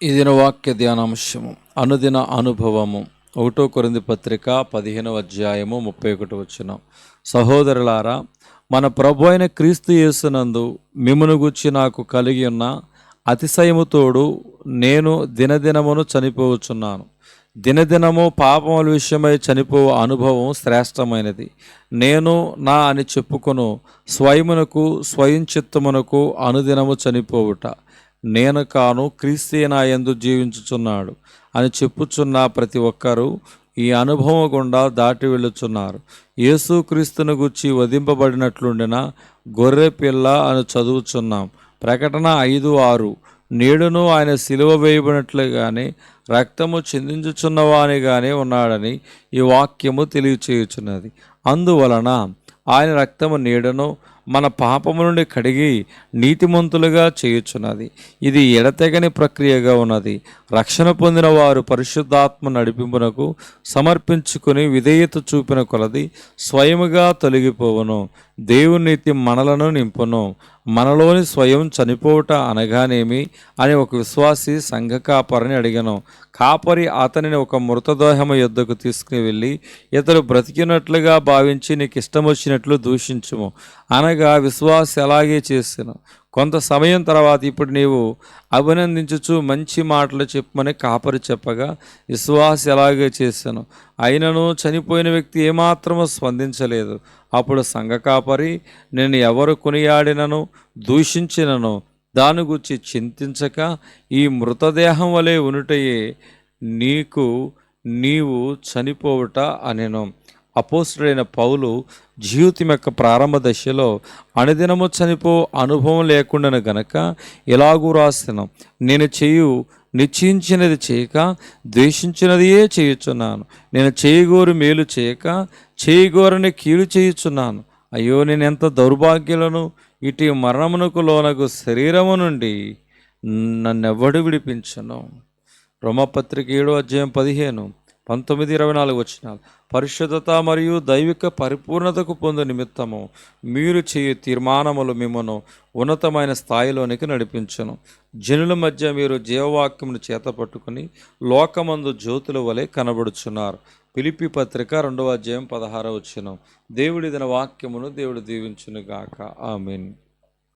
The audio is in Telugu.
ఈ దిన వాక్య ధ్యానాంశము అనుదిన అనుభవము 1 కొరింథీ పత్రిక 15వ అధ్యాయము 31 వచనం. సహోదరులారా, మన ప్రభు అయిన క్రీస్తు యేసునందు మిమ్మును గూర్చి నాకు కలిగి ఉన్న అతిశయముతోడు నేను దినదినమును చనిపోవచ్చున్నాను. దినదినము పాపముల విషయమై చనిపోవు అనుభవం శ్రేష్టమైనది. నేను నా అని చెప్పుకొను స్వయమునకు స్వయం చిత్తమునకు అనుదినము చనిపోవుట నేను కాను, క్రీస్తే నా యందు జీవించుచున్నాడు అని చెప్పుచున్న ప్రతి ఒక్కరూ ఈ అనుభవం గుండా దాటి వెళ్ళుచున్నారు. యేసు క్రీస్తును గూర్చి వధింపబడినట్లుండిన గొర్రె పిల్ల అని చదువుచున్నాం. ప్రకటన 5:6. నేడును ఆయన సిలువ వేయబడినట్లుగానే రక్తము చిందించుచున్నవానిగానే ఉన్నాడని ఈ వాక్యము తెలియచేయుచున్నది. అందువలన ఆయన రక్తము నేడును మన పాపము నుండి కడిగి నీతిమంతులుగా చేయుచున్నది. ఇది ఎడతెగని ప్రక్రియగా ఉన్నది. రక్షణ పొందిన వారు పరిశుద్ధాత్మ నడిపింపునకు సమర్పించుకుని విధేయత చూపిన కొలది స్వయముగా తొలగిపోవును. దేవుని నీతి మనలను నింపును. మనలోని స్వయం చనిపోవుట అనగానేమి అని ఒక విశ్వాసి సంఘ కాపరిని అడిగాను. కాపరి అతనిని ఒక మృతదేహము యొద్దకు తీసుకుని వెళ్ళి, ఇతడు బ్రతికినట్లుగా భావించి నీకు ఇష్టం వచ్చినట్లు దూషించుము అనగా విశ్వాసి అలాగే చేసాను. కొంత సమయం తర్వాత ఇప్పుడు నీవు అభినందించుచు మంచి మాటలు చెప్పమని కాపరి చెప్పగా విశ్వాసి అలాగే చేశాను. అయినను చనిపోయిన వ్యక్తి ఏమాత్రము స్పందించలేదు. అప్పుడు సంఘ కాపరి, నేను ఎవరు కొనియాడినను దూషించినను దాని గురించి చింతించక ఈ మృతదేహం వలె ఉనుటయే నీవు చనిపోవుట అనెను. అపోస్తలుడైన పౌలు జీవితం యొక్క ప్రారంభ దశలో అనుదినము చనిపో అనుభవం లేకుండాను గనక ఇలాగూ రాస్తున్నాం, నేను నిశ్చయించినది చేయక ద్వేషించినదియే చేయుచున్నాను. నేను చేయగోరు మేలు చేయక చేయగోరని కీడు చేయుచున్నాను. అయ్యో, నేను ఎంత దౌర్భాగ్యులను! ఇటు మరణమునకు లోనగు శరీరము నుండి నన్నెవ్వడు విడిపించను. రోమపత్రిక 7:15-19-24 వచనాలు. పరిశుద్ధత మరియు దైవిక పరిపూర్ణతకు పొందు నిమిత్తము మీరు చేయు తీర్మానములు మిమ్మను ఉన్నతమైన స్థాయిలోనికి నడిపించను. జనుల మధ్య మీరు జీవవాక్యమును చేతపట్టుకుని లోకమందు జ్యోతుల వలె కనబడుచున్నారు. ఫిలిప్పీ పత్రిక 2:16 వచనం. దేవుడి దిన వాక్యమును దేవుడు దీవించునుగాక. ఆమేన్.